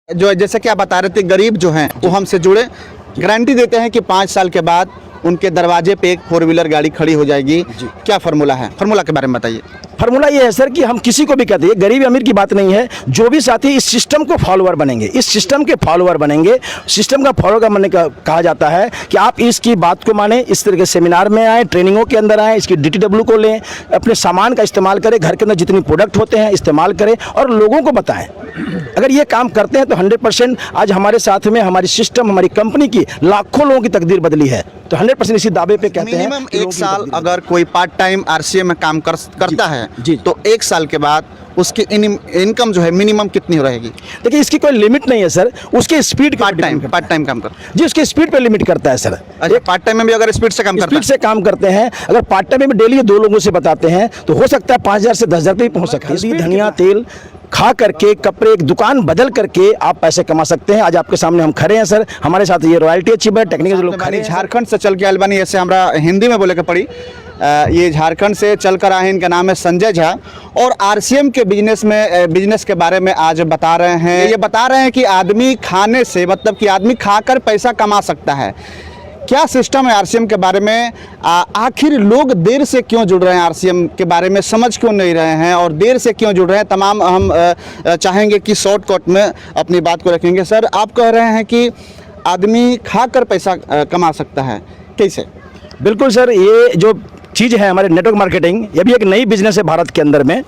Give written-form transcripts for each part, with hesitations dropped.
जो जैसे कि आप बता रहे थे, गरीब जो हैं वो हमसे जुड़े, गारंटी देते हैं कि 5 साल के बाद उनके दरवाजे पे एक 4 व्हीलर गाड़ी खड़ी हो जाएगी। क्या फार्मूला है, फार्मूला के बारे में बताइए। फार्मूला ये है सर कि हम किसी को भी कहते हैं, गरीब अमीर की बात नहीं है, जो भी साथी इस सिस्टम को फॉलोअर बनेंगे, इस सिस्टम के फॉलोअर बनेंगे, सिस्टम का फॉलोअर बनने का कहा जाता है कि आप इसकी बात को माने, इस तरह के सेमिनार में आए, ट्रेनिंगों के अंदर आए, इसकी DTW को लें, अपने सामान का इस्तेमाल करें, घर के अंदर जितनी प्रोडक्ट होते हैं इस्तेमाल करें और लोगों को बताएं। अगर ये काम करते हैं तो 100% आज हमारे साथ में हमारी सिस्टम, हमारी कंपनी की लाखों लोगों की तकदीर बदली है। तो 100% इसी दावे पे कहते हैं मिनिमम 1 साल अगर कोई पार्ट टाइम RCM में काम करता है जी, तो 1 साल के बाद उसकी इनकम जो है मिनिमम कितनी रहेगी? देखिए इसकी कोई लिमिट नहीं है सर, उसके स्पीड पार्ट टाइम काम कर जी, उसके स्पीड पे लिमिट करता है सर। अच्छा, पार्ट टाइम में भी अगर स्पीड से काम करते हैं, अगर पार्ट टाइम में डेली 2 लोगों से बताते हैं तो हो सकता है 5,000 से 10,000 पे भी पहुंच सकता है। धनिया तेल खा करके, कपड़े, एक दुकान बदल करके आप पैसे कमा सकते हैं। आज आपके सामने हम खड़े हैं सर, हमारे साथ ये रॉयल्टी अचीवर है, टेक्निकल लोग खड़े हैं। झारखंड से चल के आयल बानी, ऐसे हमरा हिंदी में बोले के पड़ी। ये झारखंड से चल कर आए हैं, इनका नाम है संजय झा और RCM के बिजनेस के बारे में आज बता रहे हैं। ये बता रहे हैं कि आदमी खाने से, मतलब कि आदमी खाकर पैसा कमा सकता है। क्या सिस्टम है RCM के बारे में, आखिर लोग देर से क्यों जुड़ रहे हैं, RCM के बारे में समझ क्यों नहीं रहे हैं और देर से क्यों जुड़ रहे हैं, तमाम हम चाहेंगे कि शॉर्टकट में अपनी बात को रखेंगे। सर, आप कह रहे हैं कि आदमी खाकर पैसा कमा सकता है, कैसे? बिल्कुल सर, ये जो चीज़ है हमारे नेटवर्क मार्केटिंग, ये भी एक नई बिजनेस है भारत के अंदर में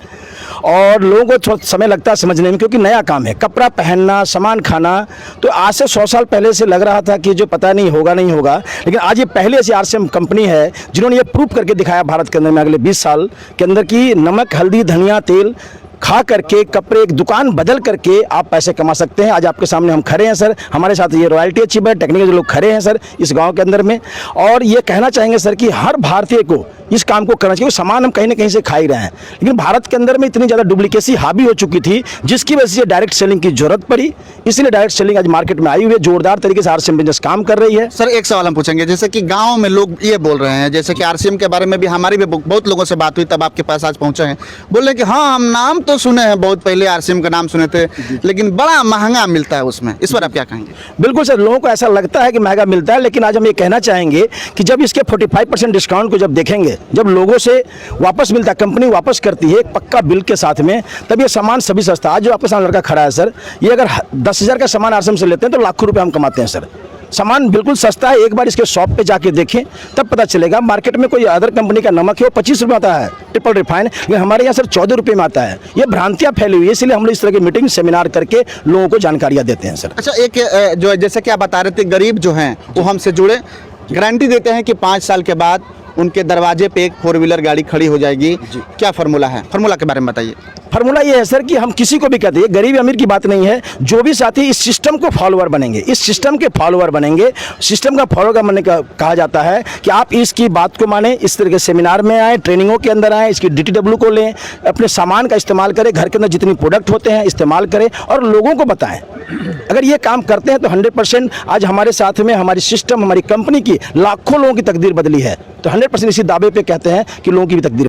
और लोगों को थोड़ा समय लगता है समझने में, क्योंकि नया काम है। कपड़ा पहनना, सामान खाना, तो आज से 100 साल पहले से लग रहा था कि जो पता नहीं होगा, लेकिन आज ये पहले ऐसी RCM कंपनी है जिन्होंने ये प्रूव करके दिखाया भारत के अंदर में अगले 20 साल के अंदर कि नमक, हल्दी, धनिया, तेल खा करके, कपड़े, एक दुकान बदल करके आप पैसे कमा सकते हैं। आज आपके सामने हम खड़े हैं सर, हमारे साथ ये रॉयल्टी अचीवर, टेक्निकल लोग खड़े हैं सर इस गांव के अंदर में। और ये कहना चाहेंगे सर कि हर भारतीय को इस काम को करना चाहिए। सामान हम कहीं ना कहीं से खा ही रहे हैं, लेकिन भारत के अंदर में इतनी ज़्यादा डुप्लीकेसी हावी हो चुकी थी जिसकी वजह से डायरेक्ट सेलिंग की जरूरत पड़ी। इसलिए डायरेक्ट सेलिंग आज मार्केट में आई हुई है, जोरदार तरीके से RCM बिजनेस काम कर रही है। सर, एक सवाल हम पूछेंगे, जैसे कि गाँव में लोग ये बोल रहे हैं, जैसे कि RCM के बारे में भी हमारी भी बहुत लोगों से बात हुई, तब आपके पास आज पहुँचे हैं, बोल रहे हैं कि हाँ, हम नाम तो सुने हैं, बहुत पहले RCM का नाम सुने थे, लेकिन बड़ा महंगा मिलता है उसमें। इस पर आप क्या कहेंगे? बिल्कुल सर, लोगों को ऐसा लगता है कि महंगा मिलता है, लेकिन आज हम ये कहना चाहेंगे कि जब इसके 45% डिस्काउंट को जब देखेंगे, जब लोगों से वापस मिलता है, कंपनी वापस करती है एक पक्का बिल के साथ में, तब ये सामान सभी सस्ता। आज जो आपके सामने लड़का खड़ा है सर, ये अगर 10,000 का सामान RCM से लेते हैं तो लाखों रुपए हम कमाते हैं सर। सामान बिल्कुल सस्ता है, एक बार इसके शॉप पे जाके देखें तब पता चलेगा। मार्केट में कोई अदर कंपनी का नमक है वो 25 रुपये आता है ट्रिपल रिफाइन, लेकिन हमारे यहाँ सर 14 रुपये में आता है। ये भ्रांतियाँ फैली हुई है, इसलिए हम लोग इस तरह की मीटिंग, सेमिनार करके लोगों को जानकारियाँ देते हैं सर। अच्छा, एक जो जैसे कि आप बता रहे थे, गरीब जो हैं वो हमसे जुड़े, गारंटी देते हैं कि 5 साल के बाद उनके दरवाजे पे एक 4 व्हीलर गाड़ी खड़ी हो जाएगी। क्या फार्मूला है, फार्मूला के बारे में बताइए। फार्मूला ये है सर कि हम किसी को भी कहते हैं, गरीब अमीर की बात नहीं है, जो भी साथी इस सिस्टम को फॉलोअर बनेंगे, इस सिस्टम के फॉलोअर बनेंगे, सिस्टम का फॉलोअर बनने का कहा जाता है कि आप इसकी बात को माने, इस तरह के सेमिनार में आए, ट्रेनिंगों के अंदर आए, इसकी DTW को लें, अपने सामान का इस्तेमाल करें, घर के अंदर जितनी प्रोडक्ट होते हैं इस्तेमाल करें और लोगों को बताएं। अगर ये काम करते हैं तो 100% आज हमारे साथ में हमारी सिस्टम, हमारी कंपनी की लाखों लोगों की तकदीर बदली है। तो 100% इसी दावे पे कहते हैं कि लोगों की भी तकदीर